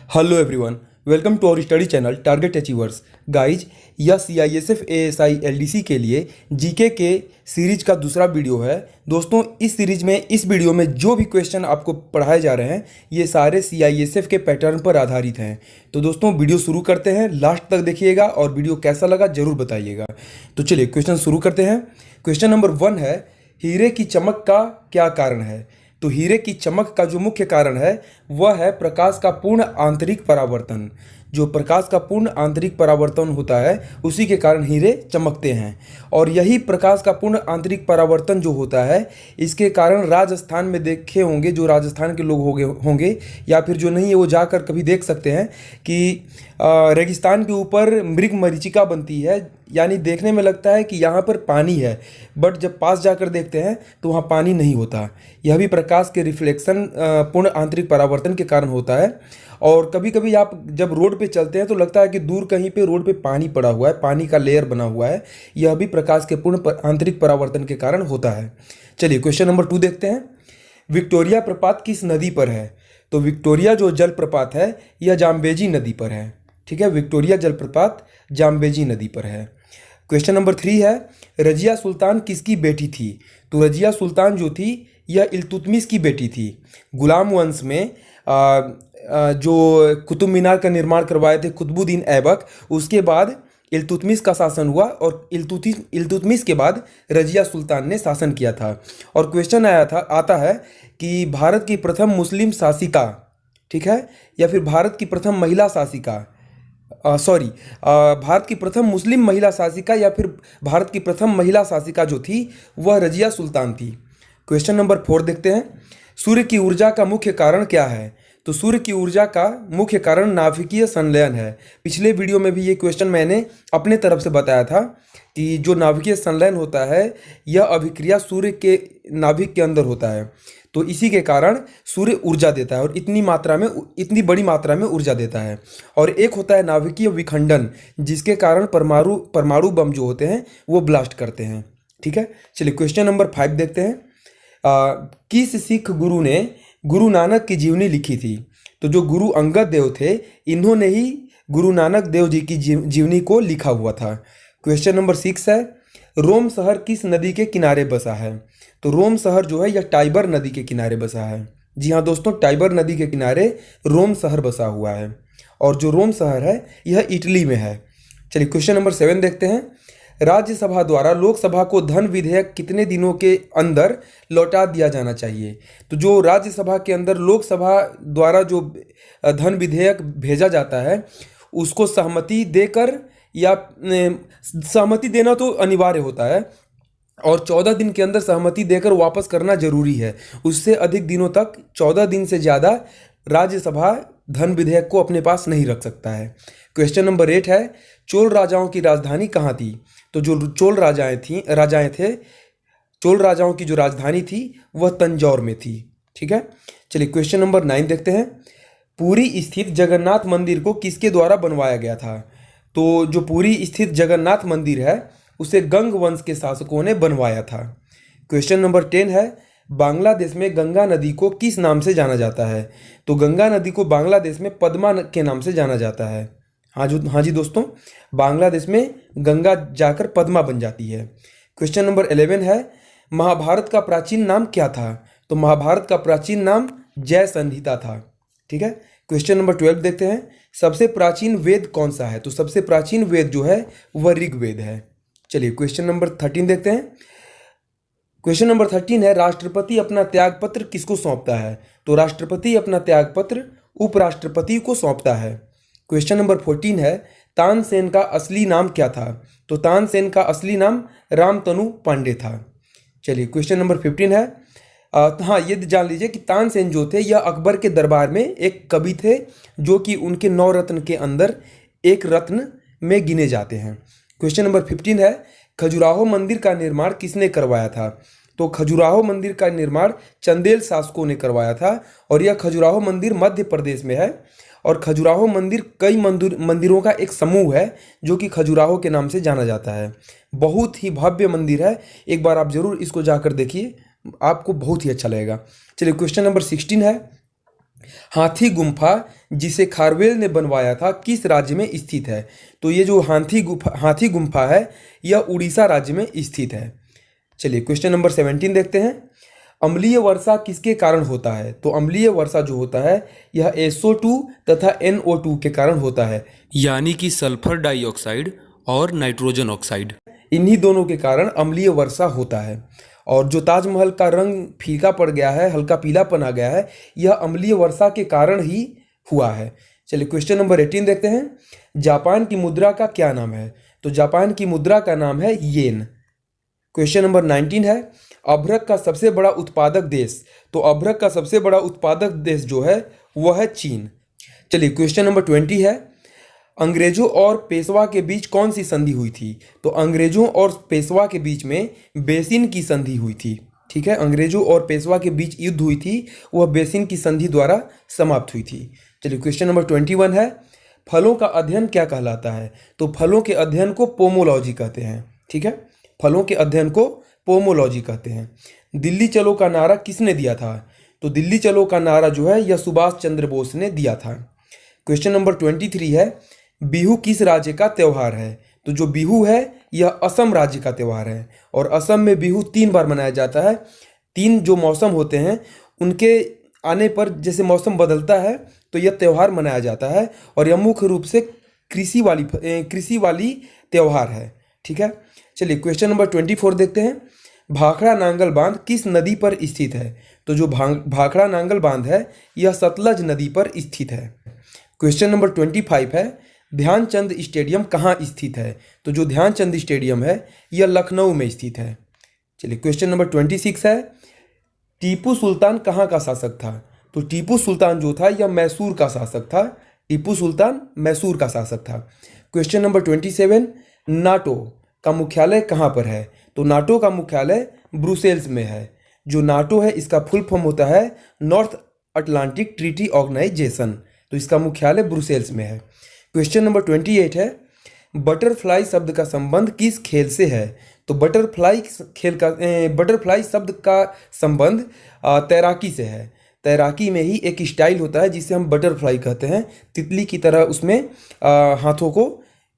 Hello everyone, welcome to our study channel Target Achievers. Guys, यह CISF ASI LDC के लिए GK के series का दूसरा वीडियो है। दोस्तों, इस सीरीज में इस वीडियो में जो भी क्वेश्चन आपको पढ़ाए जा रहे हैं ये सारे CISF के पैटर्न पर आधारित हैं। तो दोस्तों, वीडियो शुरू करते हैं, लास्ट तक देखिएगा और वीडियो कैसा लगा ज़रूर बताइएगा। तो चलिए क्वेश्चन शुरू करते हैं। क्वेश्चन नंबर 1 है, हीरे की चमक का क्या कारण है? तो हीरे की चमक का जो मुख्य कारण है वह है प्रकाश का पूर्ण आंतरिक परावर्तन। जो प्रकाश का पूर्ण आंतरिक परावर्तन होता है उसी के कारण हीरे चमकते हैं। और यही प्रकाश का पूर्ण आंतरिक परावर्तन जो होता है इसके कारण राजस्थान में देखे होंगे, जो राजस्थान के लोग होंगे या फिर जो नहीं है वो जाकर कभी देख सकते हैं कि रेगिस्तान के ऊपर मृग मरीचिका बनती है। यानी देखने में लगता है कि यहाँ पर पानी है, बट जब पास जाकर देखते हैं तो वहाँ पानी नहीं होता। यह भी प्रकाश के रिफ्लेक्शन पूर्ण आंतरिक परावर्तन के कारण होता है। और कभी कभी आप जब रोड पे चलते हैं तो लगता है कि दूर कहीं पे रोड पे पानी पड़ा हुआ है, पानी का लेयर बना हुआ है। यह भी प्रकाश के पूर्ण आंतरिक परावर्तन के कारण होता है। चलिए क्वेश्चन नंबर 2 देखते हैं। विक्टोरिया प्रपात किस नदी पर है? तो विक्टोरिया जो जलप्रपात है यह जाम्बेजी नदी पर है। ठीक है, विक्टोरिया जलप्रपात जाम्बेजी नदी पर है। क्वेश्चन नंबर 3 है, रजिया सुल्तान किसकी बेटी थी? तो रजिया सुल्तान जो थी यह इल्तुतमिश की बेटी थी। गुलाम वंश में जो कुतुब मीनार का निर्माण करवाए थे कुतुबुद्दीन ऐबक, उसके बाद इल्तुतमिश का शासन हुआ और इल्तुतमिश के बाद रजिया सुल्तान ने शासन किया था। और क्वेश्चन आता है कि भारत की प्रथम मुस्लिम शासिका, ठीक है, या फिर भारत की प्रथम महिला शासिका, भारत की प्रथम मुस्लिम महिला शासिका या फिर भारत की प्रथम महिला शासिका जो थी वह रजिया सुल्तान थी। क्वेश्चन नंबर 4 देखते हैं। सूर्य की ऊर्जा का मुख्य कारण क्या है? तो सूर्य की ऊर्जा का मुख्य कारण नाभिकीय संलयन है। पिछले वीडियो में भी ये क्वेश्चन मैंने अपने तरफ से बताया था कि जो नाभिकीय संलयन होता है यह अभिक्रिया सूर्य के नाभिक के अंदर होता है। तो इसी के कारण सूर्य ऊर्जा देता है और इतनी बड़ी मात्रा में ऊर्जा देता है। और एक होता है नाभिकीय विखंडन, जिसके कारण परमाणु बम जो होते हैं वो ब्लास्ट करते हैं। ठीक है, चलिए क्वेश्चन नंबर 5 देखते हैं। किस सिख गुरु ने गुरु नानक की जीवनी लिखी थी? तो जो गुरु अंगद देव थे इन्होंने ही गुरु नानक देव जी की जीवनी को लिखा हुआ था। क्वेश्चन नंबर 6 है, रोम शहर किस नदी के किनारे बसा है? तो रोम शहर जो है यह टाइबर नदी के किनारे बसा है। जी हाँ दोस्तों, टाइबर नदी के किनारे रोम शहर बसा हुआ है। और जो रोम शहर है यह इटली में है। चलिए क्वेश्चन नंबर 7 देखते हैं। राज्यसभा द्वारा लोकसभा को धन विधेयक कितने दिनों के अंदर लौटा दिया जाना चाहिए? तो जो राज्यसभा के अंदर लोकसभा द्वारा जो धन विधेयक भेजा जाता है उसको सहमति देकर, या सहमति देना तो अनिवार्य होता है और 14 दिन के अंदर सहमति देकर वापस करना जरूरी है। उससे अधिक दिनों तक, 14 दिन से ज़्यादा राज्यसभा धन विधेयक को अपने पास नहीं रख सकता है। क्वेश्चन नंबर 8 है, चोल राजाओं की राजधानी कहाँ थी? तो जो चोल राजाएं थे, चोल राजाओं की जो राजधानी थी वह तंजौर में थी। ठीक है, चलिए क्वेश्चन नंबर 9 देखते हैं। पुरी स्थित जगन्नाथ मंदिर को किसके द्वारा बनवाया गया था? तो जो पुरी स्थित जगन्नाथ मंदिर है उसे गंग वंश के शासकों ने बनवाया था। क्वेश्चन नंबर 10 है, बांग्लादेश में गंगा नदी को किस नाम से जाना जाता है? तो गंगा नदी को बांग्लादेश में पद्मा के नाम से जाना जाता है। हाँ जी दोस्तों, बांग्लादेश में गंगा जाकर पद्मा बन जाती है। क्वेश्चन नंबर 11 है, महाभारत का प्राचीन नाम क्या था? तो महाभारत का प्राचीन नाम जय संहिता था। ठीक है, क्वेश्चन नंबर 12 देखते हैं। सबसे प्राचीन वेद कौन सा है? तो सबसे प्राचीन वेद जो है वह ऋग्वेद है। चलिए क्वेश्चन नंबर 13 देखते हैं। क्वेश्चन नंबर 13 है, राष्ट्रपति अपना त्यागपत्र किसको सौंपता है? तो राष्ट्रपति अपना त्यागपत्र उपराष्ट्रपति को सौंपता है। क्वेश्चन नंबर 14 है, तानसेन का असली नाम क्या था? तो तानसेन का असली नाम रामतनु पांडे था। चलिए क्वेश्चन नंबर 15 है, हाँ ये जान लीजिए कि तानसेन जो थे यह अकबर के दरबार में एक कवि थे जो कि उनके 9 रत्न के अंदर एक रत्न में गिने जाते हैं। क्वेश्चन नंबर 15 है, खजुराहो मंदिर का निर्माण किसने करवाया था? तो खजुराहो मंदिर का निर्माण चंदेल शासकों ने करवाया था और यह खजुराहो मंदिर मध्य प्रदेश में है। और खजुराहो मंदिर कई मंदिरों का एक समूह है जो कि खजुराहो के नाम से जाना जाता है। बहुत ही भव्य मंदिर है, एक बार आप जरूर इसको जाकर देखिए, आपको बहुत ही अच्छा लगेगा। चलिए क्वेश्चन नंबर 16 है, हाथी गुम्फा जिसे खारवेल ने बनवाया था किस राज्य में स्थित है? तो ये जो हाथी गुम्फा है यह उड़ीसा राज्य में स्थित है। चलिए क्वेश्चन नंबर 17 देखते हैं। अम्लीय वर्षा किसके कारण होता है? तो अम्लीय वर्षा जो होता है यह SO2 तथा NO2 के कारण होता है, यानी कि सल्फर डाइऑक्साइड और नाइट्रोजन ऑक्साइड। इन्हीं दोनों के कारण अम्लीय वर्षा होता है। और जो ताजमहल का रंग फीका पड़ गया है, हल्का पीलापन आ गया है, यह अम्लीय वर्षा के कारण ही हुआ है। चलिए क्वेश्चन नंबर 18 देखते हैं। जापान की मुद्रा का क्या नाम है? तो जापान की मुद्रा का नाम है येन। क्वेश्चन नंबर 19 है। अभ्रक का सबसे बड़ा उत्पादक देश? तो अभ्रक का सबसे बड़ा उत्पादक देश जो है वह है चीन। चलिए क्वेश्चन नंबर 20 है। अंग्रेजों और पेशवा के बीच कौन सी संधि हुई थी? तो अंग्रेजों और पेशवा के बीच में बेसिन की संधि हुई थी। ठीक है, अंग्रेजों और पेशवा के बीच युद्ध हुई थी, वह बेसिन की संधि द्वारा समाप्त हुई थी। चलिए क्वेश्चन नंबर 21 है। फलों का अध्ययन क्या कहलाता है? तो फलों के अध्ययन को पोमोलॉजी कहते हैं। ठीक है, फलों के अध्ययन को पोमोलॉजी कहते हैं। दिल्ली चलो का नारा किसने दिया था? तो दिल्ली चलो का नारा जो है यह सुभाष चंद्र बोस ने दिया था। क्वेश्चन नंबर 23 है। बिहू किस राज्य का त्यौहार है? तो जो बिहू है यह असम राज्य का त्यौहार है और असम में बिहू 3 बार मनाया जाता है। 3 जो मौसम होते हैं उनके आने पर जैसे मौसम बदलता है तो यह त्यौहार मनाया जाता है और यह मुख्य रूप से कृषि वाली त्यौहार है। ठीक है, चलिए क्वेश्चन नंबर 24 देखते हैं। भाखड़ा नांगल बांध किस नदी पर स्थित है? तो जो भाखड़ा नांगल बांध है यह सतलज नदी पर स्थित है। क्वेश्चन नंबर 25 है। ध्यानचंद स्टेडियम कहाँ स्थित है? तो जो ध्यानचंद स्टेडियम है यह लखनऊ में स्थित है। चलिए क्वेश्चन नंबर 26 है। टीपू सुल्तान कहाँ का शासक था? तो टीपू सुल्तान जो था यह मैसूर का शासक था। टीपू सुल्तान मैसूर का शासक था। Question number 27। नाटो का मुख्यालय कहाँ पर है? तो नाटो का मुख्यालय ब्रुसेल्स में है। जो नाटो है इसका फुल फॉर्म होता है नॉर्थ अटलांटिक ट्रीटी ऑर्गेनाइजेशन, तो इसका मुख्यालय ब्रुसेल्स में है। क्वेश्चन नंबर 28 है। बटरफ्लाई शब्द का संबंध किस खेल से है? तो बटरफ्लाई शब्द का संबंध तैराकी से है। तैराकी में ही एक स्टाइल होता है जिसे हम बटरफ्लाई कहते हैं। तितली की तरह उसमें हाथों को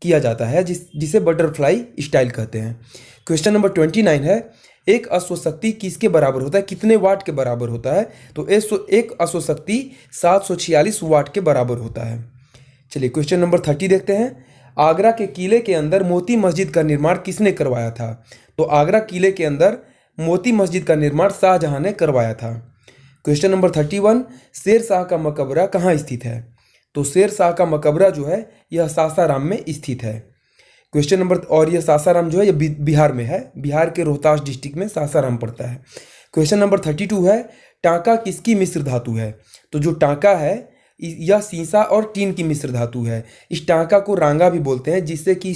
किया जाता है जिसे बटरफ्लाई स्टाइल कहते हैं। क्वेश्चन नंबर 29 है। एक अश्वशक्ति किसके बराबर होता है? कितने वाट के बराबर होता है? तो एक अश्वशक्ति 746 वाट के बराबर होता है। चलिए क्वेश्चन नंबर 30 देखते हैं। आगरा के किले के अंदर मोती मस्जिद का निर्माण किसने करवाया था? तो आगरा किले के अंदर मोती मस्जिद का निर्माण शाहजहां ने करवाया था। Question number 31। शेर शाह का मकबरा कहाँ स्थित है? तो शेर शाह का मकबरा जो है यह सासाराम में स्थित है। क्वेश्चन नंबर, और यह सासाराम जो है यह बिहार में है। बिहार के रोहतास डिस्ट्रिक्ट में सासाराम पड़ता है। क्वेश्चन नंबर 32 है। टांका किसकी मिश्र धातु है? तो जो टांका है यह सीसा और टीन की मिश्र धातु है। इस टांका को रांगा भी बोलते हैं, जिससे कि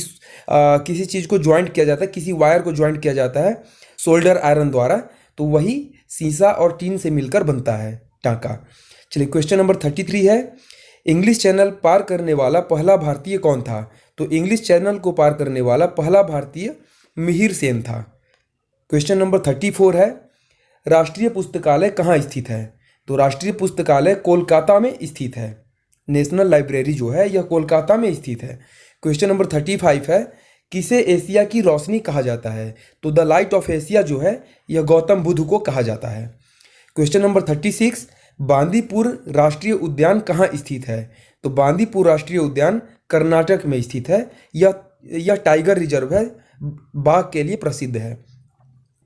किसी चीज़ को ज्वाइंट किया जाता है, किसी वायर को ज्वाइंट किया जाता है सोल्डर आयरन द्वारा, तो वही सीसा और टीन से मिलकर बनता है टांका। चलिए क्वेश्चन नंबर 33 है। इंग्लिश चैनल पार करने वाला पहला भारतीय कौन था? तो इंग्लिश चैनल को पार करने वाला पहला भारतीय मिहिर सेन था। क्वेश्चन नंबर 34 है। राष्ट्रीय पुस्तकालय कहाँ स्थित है? तो राष्ट्रीय पुस्तकालय कोलकाता में स्थित है। नेशनल लाइब्रेरी जो है यह कोलकाता में स्थित है। क्वेश्चन नंबर 35 है। किसे एशिया की रोशनी कहा जाता है? तो द लाइट ऑफ एशिया जो है यह गौतम बुद्ध को कहा जाता है। Question number 36। बांदीपुर राष्ट्रीय उद्यान कहाँ स्थित है? तो बांदीपुर राष्ट्रीय उद्यान कर्नाटक में स्थित है। यह टाइगर रिजर्व है, बाघ के लिए प्रसिद्ध है।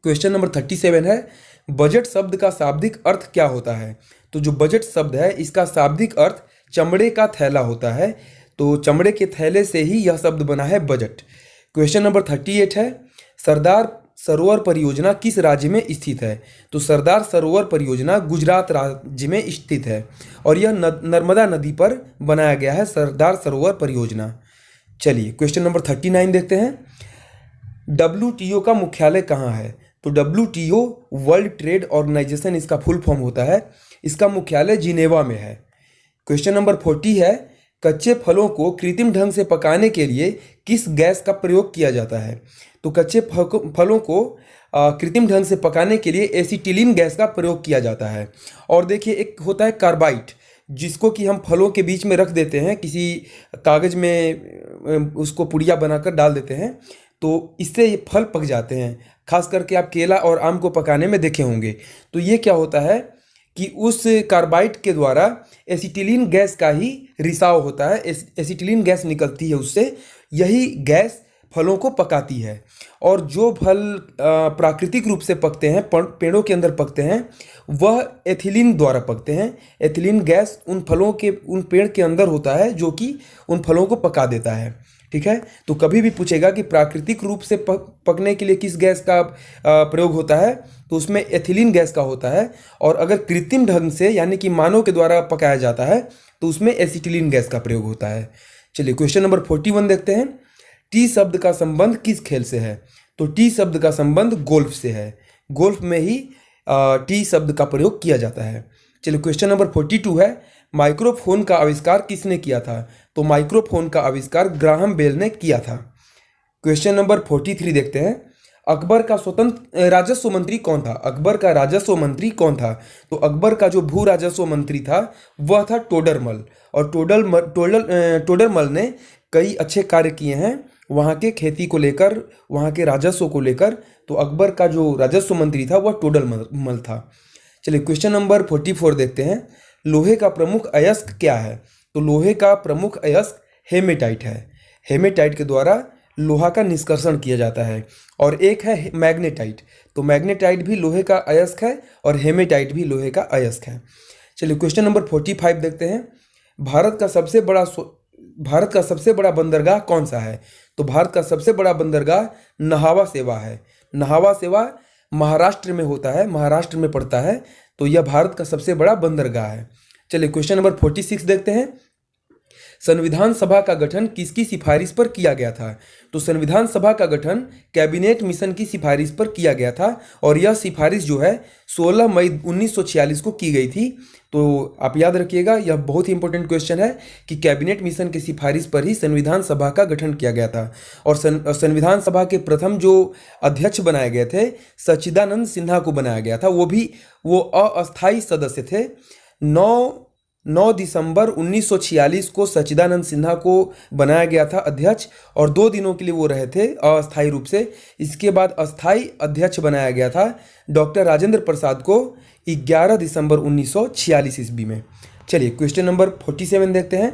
क्वेश्चन नंबर 37 है। बजट शब्द का शाब्दिक अर्थ क्या होता है? तो जो बजट शब्द है इसका शाब्दिक अर्थ चमड़े का थैला होता है। तो चमड़े के थैले से ही यह शब्द बना है बजट। क्वेश्चन नंबर 38 है। सरदार सरोवर परियोजना किस राज्य में स्थित है? तो सरदार सरोवर परियोजना गुजरात राज्य में स्थित है और यह नर्मदा नदी पर बनाया गया है सरदार सरोवर परियोजना। चलिए क्वेश्चन नंबर 39 देखते हैं। WTO का मुख्यालय कहाँ है? तो WTO वर्ल्ड ट्रेड ऑर्गेनाइजेशन इसका फुल फॉर्म होता है। इसका मुख्यालय जिनेवा में है। क्वेश्चन नंबर 40 है। कच्चे फलों को कृत्रिम ढंग से पकाने के लिए किस गैस का प्रयोग किया जाता है? तो कच्चे फलों को कृत्रिम ढंग से पकाने के लिए एसिटिलीन गैस का प्रयोग किया जाता है। और देखिए एक होता है कार्बाइड, जिसको कि हम फलों के बीच में रख देते हैं, किसी कागज़ में उसको पुड़िया बनाकर डाल देते हैं, तो इससे ये फल पक जाते हैं। खास करके आप केला और आम को पकाने में देखे होंगे। तो ये क्या होता है कि उस कार्बाइड के द्वारा एसिटिलीन गैस का ही रिसाव होता है, एसिटिलीन गैस निकलती है उससे, यही गैस फलों को पकाती है। और जो फल प्राकृतिक रूप से पकते हैं, पेड़ों के अंदर पकते हैं, वह एथिलीन द्वारा पकते हैं। एथिलीन गैस उन पेड़ के अंदर होता है जो कि उन फलों को पका देता है। ठीक है, तो कभी भी पूछेगा कि प्राकृतिक रूप से पकने के लिए किस गैस का प्रयोग होता है, तो उसमें एथिलीन गैस का होता है। और अगर कृत्रिम ढंग से यानी कि मानव के द्वारा पकाया जाता है तो उसमें एसिटिलीन गैस का प्रयोग होता है। चलिए क्वेश्चन नंबर 41 देखते हैं। टी शब्द का संबंध किस खेल से है? तो टी शब्द का संबंध गोल्फ से है। गोल्फ में ही टी शब्द का प्रयोग किया जाता है। चलिए क्वेश्चन नंबर 42 है, माइक्रोफोन का आविष्कार किसने किया था? तो माइक्रोफोन का आविष्कार ग्राहम बेल ने किया था। क्वेश्चन नंबर 43 देखते हैं, अकबर का स्वतंत्र राजस्व मंत्री कौन था? अकबर का राजस्व मंत्री कौन था? तो अकबर का जो भू राजस्व मंत्री था वह था टोडरमल। और टोडरमल ने कई अच्छे कार्य किए हैं वहाँ के खेती को लेकर, वहाँ के राजस्व को लेकर। तो अकबर का जो राजस्व मंत्री था वह टोडरमल था। चलिए क्वेश्चन नंबर 44 देखते हैं, लोहे का प्रमुख अयस्क क्या है? तो लोहे का प्रमुख अयस्क हेमेटाइट है। हेमेटाइट के द्वारा लोहा का निष्कर्षण किया जाता है। और एक है मैग्नेटाइट। तो मैग्नेटाइट भी लोहे का अयस्क है और हेमेटाइट भी लोहे का अयस्क है। चलिए क्वेश्चन नंबर 45 देखते हैं, भारत का सबसे बड़ा बंदरगाह कौन सा है? तो भारत का सबसे बड़ा बंदरगाह नहावा सेवा है। नहावा सेवा महाराष्ट्र में होता है, महाराष्ट्र में पड़ता है। तो यह भारत का सबसे बड़ा बंदरगाह है। चलिए क्वेश्चन नंबर 46 देखते हैं, संविधान सभा का गठन किसकी सिफारिश पर किया गया था? तो संविधान सभा का गठन कैबिनेट मिशन की सिफारिश पर किया गया था। और यह सिफारिश जो है 16 मई 1946 को की गई थी। तो आप याद रखिएगा, यह बहुत ही इंपॉर्टेंट क्वेश्चन है कि कैबिनेट मिशन की सिफारिश पर ही संविधान सभा का गठन किया गया था। और संविधान सभा के प्रथम जो अध्यक्ष बनाए गए थे सच्चिदानंद सिन्हा को बनाया गया था। वो अस्थायी सदस्य थे। 9 दिसंबर 1946 को सच्चिदानंद सिन्हा को बनाया गया था अध्यक्ष, और 2 दिनों के लिए वो रहे थे अस्थायी रूप से। इसके बाद अस्थायी अध्यक्ष बनाया गया था डॉक्टर राजेंद्र प्रसाद को 11 दिसंबर 1946 ईस्वी में। चलिए क्वेश्चन नंबर 47 देखते हैं,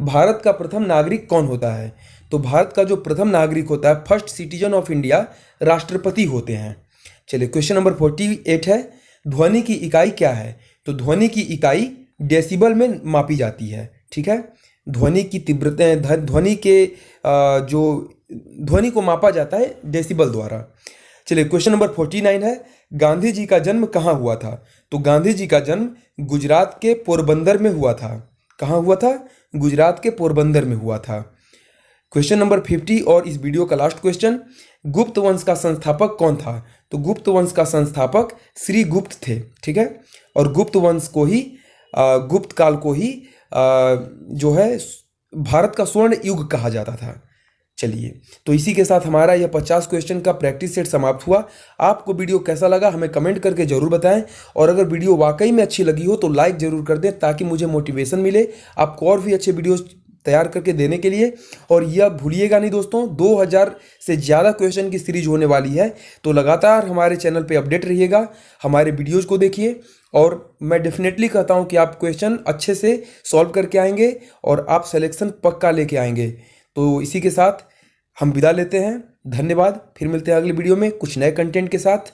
भारत का प्रथम नागरिक कौन होता है? तो भारत का जो प्रथम नागरिक होता है, फर्स्ट सिटीजन ऑफ इंडिया, राष्ट्रपति होते हैं। चलिए क्वेश्चन नंबर 48 है, ध्वनि की इकाई क्या है? तो ध्वनि की इकाई डेसिबल में मापी जाती है। ठीक है, ध्वनि की तीव्रता, ध्वनि को मापा जाता है डेसिबल द्वारा। चलिए क्वेश्चन नंबर 49 है, गांधी जी का जन्म कहाँ हुआ था? तो गांधी जी का जन्म गुजरात के पोरबंदर में हुआ था। कहाँ हुआ था? गुजरात के पोरबंदर में हुआ था। क्वेश्चन नंबर 50 और इस वीडियो का लास्ट क्वेश्चन, गुप्त वंश का संस्थापक कौन था? तो गुप्त वंश का संस्थापक श्री गुप्त थे। ठीक है, और गुप्त वंश को ही गुप्त काल को ही जो है भारत का स्वर्ण युग कहा जाता था। चलिए, तो इसी के साथ हमारा यह 50 क्वेश्चन का प्रैक्टिस सेट समाप्त हुआ। आपको वीडियो कैसा लगा हमें कमेंट करके जरूर बताएं, और अगर वीडियो वाकई में अच्छी लगी हो तो लाइक जरूर कर दें ताकि मुझे मोटिवेशन मिले आपको और भी अच्छे वीडियोस तैयार करके देने के लिए। और यह भूलिएगा नहीं दोस्तों, 2000 से ज़्यादा क्वेश्चन की सीरीज होने वाली है। तो लगातार हमारे चैनल पे अपडेट रहिएगा, हमारे वीडियोज़ को देखिए, और मैं डेफिनेटली कहता हूं कि आप क्वेश्चन अच्छे से सॉल्व करके आएंगे और आप सिलेक्शन पक्का लेके आएंगे। तो इसी के साथ हम विदा लेते हैं। धन्यवाद, फिर मिलते हैं अगले वीडियो में कुछ नए कंटेंट के साथ।